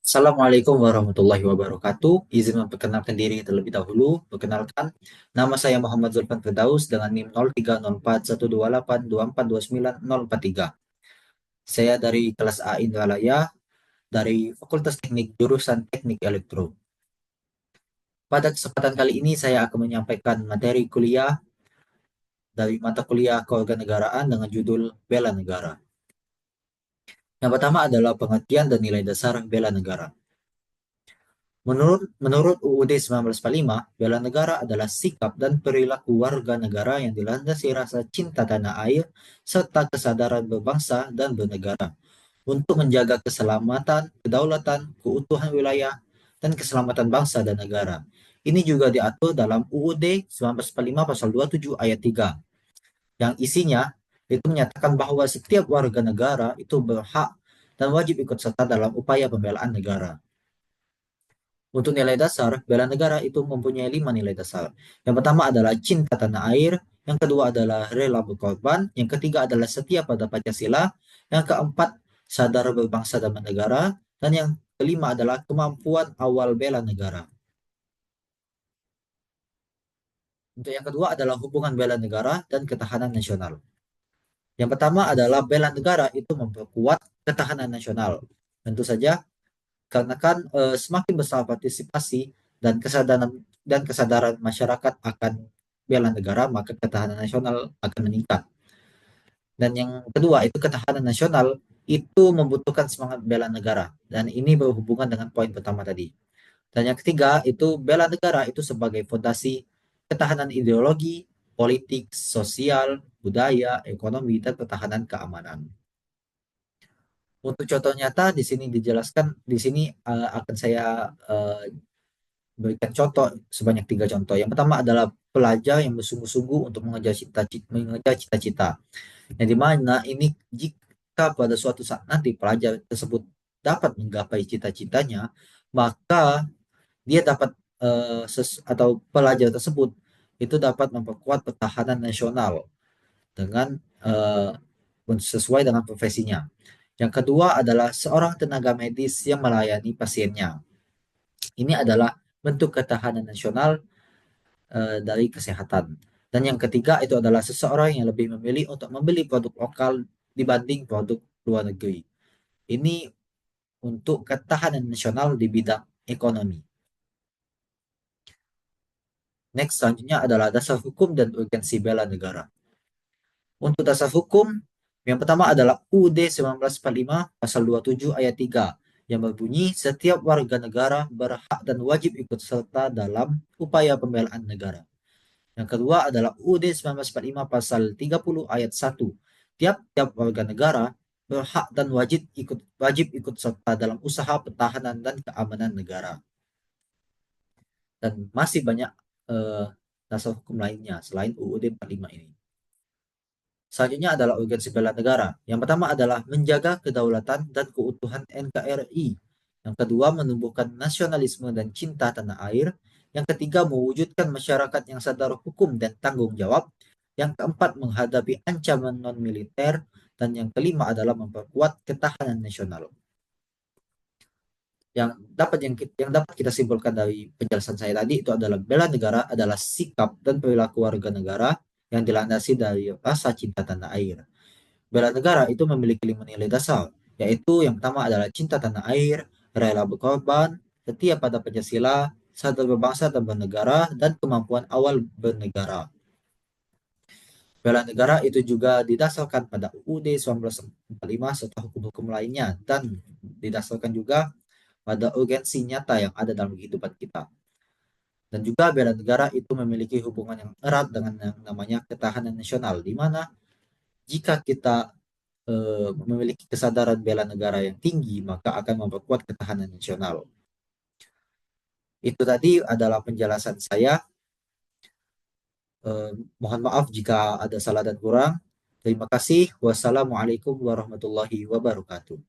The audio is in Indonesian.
Assalamualaikum warahmatullahi wabarakatuh. Izin memperkenalkan diri terlebih dahulu. Perkenalkan, nama saya Muhammad Zulfan Firdaus dengan NIM 03041282429043. Saya dari kelas A Indralaya dari Fakultas Teknik jurusan Teknik Elektro. Pada kesempatan kali ini saya akan menyampaikan materi kuliah dari mata kuliah kewarganegaraan dengan judul Bela Negara. Yang pertama adalah pengertian dan nilai dasar bela negara. Menurut UUD 1945, bela negara adalah sikap dan perilaku warga negara yang dilandasi rasa cinta tanah air serta kesadaran berbangsa dan bernegara untuk menjaga keselamatan, kedaulatan, keutuhan wilayah, dan keselamatan bangsa dan negara. Ini juga diatur dalam UUD 1945 pasal 27 ayat 3, yang isinya itu menyatakan bahwa setiap warga negara itu berhak dan wajib ikut serta dalam upaya pembelaan negara. Untuk nilai dasar, bela negara itu mempunyai 5 nilai dasar. Yang pertama adalah cinta tanah air, yang kedua adalah rela berkorban, yang ketiga adalah setia pada Pancasila, yang keempat sadar berbangsa dan bernegara, dan yang kelima adalah kemampuan awal bela negara. Untuk yang kedua adalah hubungan bela negara dan ketahanan nasional. Yang pertama adalah bela negara itu memperkuat ketahanan nasional. Tentu saja karena kan semakin besar partisipasi dan kesadaran masyarakat akan bela negara, maka ketahanan nasional akan meningkat. Dan yang kedua itu ketahanan nasional itu membutuhkan semangat bela negara, dan ini berhubungan dengan poin pertama tadi. Dan yang ketiga itu bela negara itu sebagai fondasi ketahanan ideologi, politik, sosial, budaya, ekonomi, dan pertahanan keamanan. Untuk contoh nyata di sini dijelaskan, di sini akan saya berikan contoh sebanyak 3 contoh. Yang pertama adalah pelajar yang bersungguh-sungguh untuk mengejar cita-cita. Yang dimana ini jika pada suatu saat nanti pelajar tersebut dapat menggapai cita-citanya, maka dia dapat atau pelajar tersebut itu dapat memperkuat pertahanan nasional dengan sesuai dengan profesinya. Yang kedua adalah seorang tenaga medis yang melayani pasiennya. Ini adalah bentuk ketahanan nasional dari kesehatan. Dan yang ketiga itu adalah seseorang yang lebih memilih untuk membeli produk lokal dibanding produk luar negeri. Ini untuk ketahanan nasional di bidang ekonomi. Next, selanjutnya adalah dasar hukum dan urgensi bela negara. Untuk dasar hukum, yang pertama adalah UUD 1945 pasal 27 ayat 3 yang berbunyi setiap warga negara berhak dan wajib ikut serta dalam upaya pembelaan negara. Yang kedua adalah UUD 1945 pasal 30 ayat 1. Tiap-tiap warga negara berhak dan wajib ikut serta dalam usaha pertahanan dan keamanan negara. Dan masih banyak eh, dasar hukum lainnya selain UUD 45 ini. Selanjutnya adalah urgensi bela negara. Yang pertama adalah menjaga kedaulatan dan keutuhan NKRI. Yang kedua, menumbuhkan nasionalisme dan cinta tanah air. Yang ketiga, mewujudkan masyarakat yang sadar hukum dan tanggung jawab. Yang keempat, menghadapi ancaman non-militer. Dan yang kelima adalah memperkuat ketahanan nasional. Yang dapat kita simpulkan dari penjelasan saya tadi itu adalah bela negara adalah sikap dan perilaku warga negara yang dilandasi dari rasa cinta tanah air. Bela negara itu memiliki 5 nilai dasar, yaitu yang pertama adalah cinta tanah air, rela berkorban, setia pada Pancasila, sadar berbangsa dan bernegara, dan kemampuan awal bernegara. Bela negara itu juga didasarkan pada UUD 1945 serta hukum-hukum lainnya, dan didasarkan juga pada urgensi nyata yang ada dalam kehidupan kita. Dan juga bela negara itu memiliki hubungan yang erat dengan yang namanya ketahanan nasional, di mana jika kita memiliki kesadaran bela negara yang tinggi, maka akan memperkuat ketahanan nasional. Itu tadi adalah penjelasan saya. Mohon maaf jika ada salah dan kurang. Terima kasih. Wassalamualaikum warahmatullahi wabarakatuh.